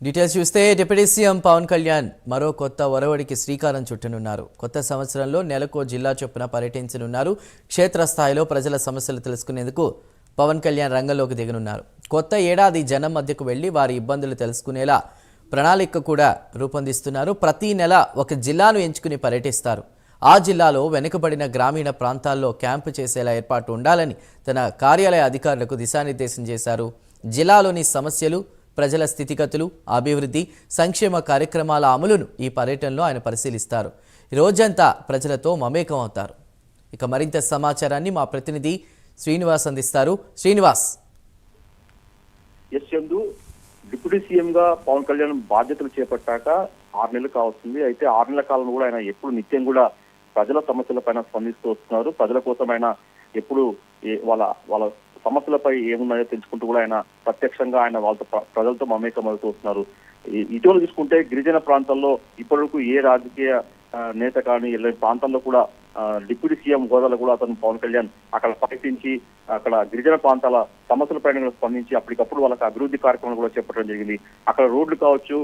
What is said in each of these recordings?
Details చూస్తే deputy CM Pawan Kalyan మరో కొత్త ఒరవడికి శ్రీకారం చుట్టనున్నారు. కొత్త సంవత్సరంలో నెలకో జిల్లా చొప్పున పర్యటించనున్నారు. క్షేత్రస్థాయిలో ప్రజల సమస్యలు తెలుసుకునేందుకు పవన్ కళ్యాణ్ రంగంలోకి దిగనున్నారు. కొత్త ఏడాది జనం మధ్యకు వెళ్లి వారి ఇబ్బందులు తెలుసుకునేలా ప్రణాళిక కూడా రూపొందిస్తున్నారు. ప్రతి నెల ఒక జిల్లాను ఎంచుకుని పర్యటిస్తారు. ఆ జిల్లాలో వెనుకబడిన గ్రామీణ ప్రాంతాల్లో క్యాంపు చేసేలా ఏర్పాటు ఉండాలని తన కార్యాలయ అధికారులకు దిశానిర్దేశం చేశారు. జిల్లాలోని సమస్యలు, ప్రజల స్థితిగతులు, అభివృద్ధి, సంక్షేమ కార్యక్రమాల అమలును ఈ పర్యటనలో ఆయన పరిశీలిస్తారు. రోజంతా ప్రజలతో మమేకం అవుతారు. ఇక మరింత సమాచారాన్ని మా ప్రతినిధి శ్రీనివాస్ అందిస్తారు. శ్రీనివాస్. డిప్యూటీ సీఎం గా పవన్ కళ్యాణ్ బాధ్యతలు చేపట్టాక 6 నెలలు కావస్తుంది. అయితే 6 నెలల కాలంలో కూడా ఆయన ఎప్పుడు నిత్యం కూడా ప్రజల సమస్యలపైన స్పందిస్తూ వస్తున్నారు. ప్రజల కోసం ఆయన ఎప్పుడు వాళ్ళ సమస్యలపై ఏమున్నాయో తెలుసుకుంటూ కూడా ఆయన ప్రత్యక్షంగా ఆయన వాళ్ళతో ప్రజలతో మమేకం అవుతూ వస్తున్నారు. ఇటీవల చూసుకుంటే గిరిజన ప్రాంతాల్లో ఇప్పటివరకు ఏ రాజకీయ నేత కానీ ఇలాంటి ప్రాంతాల్లో కూడా డిప్యూటీ సీఎం హోదాలో కూడా అతను పవన్ కళ్యాణ్ అక్కడ పర్యటించి అక్కడ గిరిజన ప్రాంతాల సమస్యలపైన స్పందించి అప్పటికప్పుడు వాళ్ళకి అభివృద్ధి కార్యక్రమాలు కూడా చేపట్టడం జరిగింది. అక్కడ రోడ్లు కావచ్చు,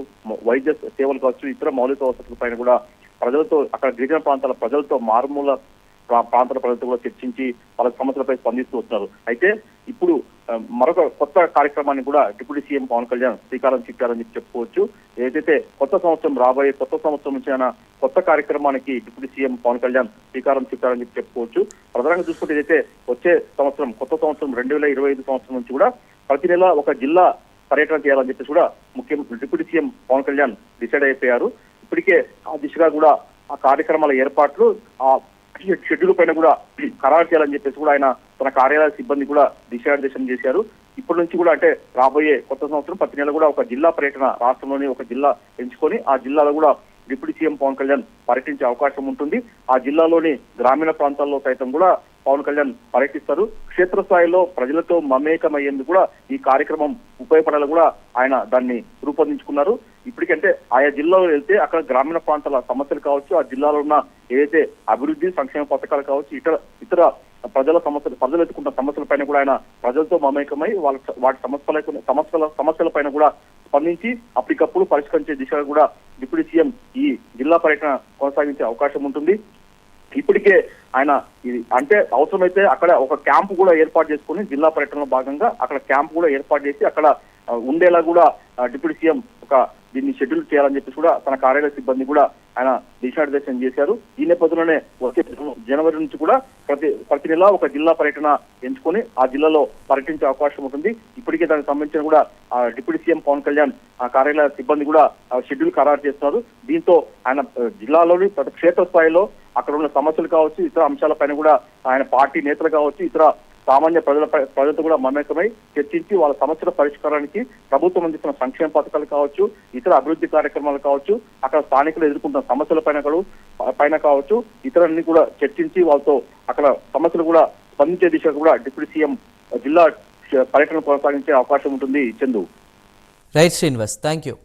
వైద్య సేవలు కావచ్చు, ఇతర మౌలిక వసతులపైన కూడా ప్రజలతో అక్కడ గిరిజన ప్రాంతాల ప్రజలతో మారుమూల ప్రాంతాల ప్రజలతో కూడా చర్చించి వాళ్ళ సమస్యలపై స్పందిస్తూ వస్తున్నారు. అయితే ఇప్పుడు మరొక కొత్త కార్యక్రమాన్ని కూడా డిప్యూటీ సీఎం పవన్ కళ్యాణ్ శ్రీకారం చుట్టారని చెప్పుకోవచ్చు. ఏదైతే రాబోయే కొత్త సంవత్సరం నుంచి ఆయన కొత్త కార్యక్రమానికి డిప్యూటీ సీఎం పవన్ కళ్యాణ్ శ్రీకారం చుట్టారని చెప్పుకోవచ్చు. ప్రధానంగా చూసుకుంటే ఏదైతే వచ్చే సంవత్సరం కొత్త సంవత్సరం 2025 సంవత్సరం నుంచి కూడా ప్రతి నెల ఒక జిల్లా పర్యటన చేయాలని చెప్పేసి కూడా deputy CM Pawan Kalyan decide అయిపోయారు. ఇప్పటికే ఆ దిశగా కూడా ఆ కార్యక్రమాల ఏర్పాట్లు ఆ షెడ్యూల్ పైన కూడా ఖరారు చేయాలని చెప్పేసి కూడా ఆయన తన కార్యాలయ సిబ్బంది కూడా దిశానిర్దేశం చేశారు. ఇప్పటి నుంచి కూడా అంటే రాబోయే కొత్త సంవత్సరం ప్రతి నెల కూడా ఒక జిల్లా పర్యటన రాష్ట్రంలోని ఒక జిల్లా ఎంచుకొని ఆ జిల్లాలో కూడా డిప్యూటీ సీఎం పవన్ కళ్యాణ్ పర్యటించే అవకాశం ఉంటుంది. ఆ జిల్లాలోని గ్రామీణ ప్రాంతాల్లో సైతం కూడా పవన్ కళ్యాణ్ పర్యటిస్తారు. క్షేత్రస్థాయిలో ప్రజలతో మమేకమయ్యేందుకు కూడా ఈ కార్యక్రమం ఉపయోగపడాలని కూడా ఆయన దాన్ని రూపొందించుకున్నారు. ఇప్పటికంటే ఆయా జిల్లాలో వెళ్తే అక్కడ గ్రామీణ ప్రాంతాల సమస్యలు కావచ్చు, ఆ జిల్లాలో ఉన్న ఏదైతే అభివృద్ధి సంక్షేమ పథకాలు కావచ్చు, ఇతర ప్రజలు ఎత్తుకున్న సమస్యలపైన కూడా ఆయన ప్రజలతో మమేకమై వాటి సమస్యలపైన కూడా స్పందించి అప్పటికప్పుడు పరిష్కరించే దిశగా కూడా డిప్యూటీ సీఎం ఈ జిల్లా పర్యటన కొనసాగించే అవకాశం ఉంటుంది. ఇప్పటికే ఆయన ఇది అంటే అవసరమైతే అక్కడ ఒక క్యాంపు కూడా ఏర్పాటు చేసుకుని జిల్లా పర్యటనలో భాగంగా అక్కడ క్యాంపు కూడా ఏర్పాటు చేసి అక్కడ ఉండేలా కూడా డిప్యూటీ సీఎం దీన్ని షెడ్యూల్ చేయాలని చెప్పేసి కూడా తన కార్యాలయ సిబ్బంది కూడా ఆయన దిశానిర్దేశం చేశారు. ఈ నేపథ్యంలోనే వచ్చే జనవరి నుంచి కూడా ప్రతి నెల ఒక జిల్లా పర్యటన ఎంచుకొని ఆ జిల్లాలో పర్యటించే అవకాశం ఉంటుంది. ఇప్పటికే దానికి సంబంధించిన కూడా డిప్యూటీ సీఎం పవన్ కళ్యాణ్ ఆ కార్యాలయ సిబ్బంది కూడా షెడ్యూల్ ఖరారు చేస్తున్నారు. దీంతో ఆయన జిల్లాలోని క్షేత్ర స్థాయిలో అక్కడ ఉన్న సమస్యలు కావచ్చు, ఇతర అంశాలపైన కూడా ఆయన పార్టీ నేతలు కావచ్చు, ఇతర సామాన్య ప్రజలతో కూడా మమేకమై చర్చించి వాళ్ళ సమస్యల పరిష్కారానికి ప్రభుత్వం అందిస్తున్న సంక్షేమ పథకాలు కావచ్చు, ఇతర అభివృద్ధి కార్యక్రమాలు కావచ్చు, అక్కడ స్థానికులు ఎదుర్కొంటున్న సమస్యల పైన కావచ్చు, ఇతరన్ని కూడా చర్చించి వాళ్ళతో అక్కడ సమస్యలు కూడా స్పందించే దిశగా కూడా డిప్యూటీ సీఎం జిల్లా పర్యటన కొనసాగించే అవకాశం ఉంటుంది. Chandu. Right Srinivas, thank you.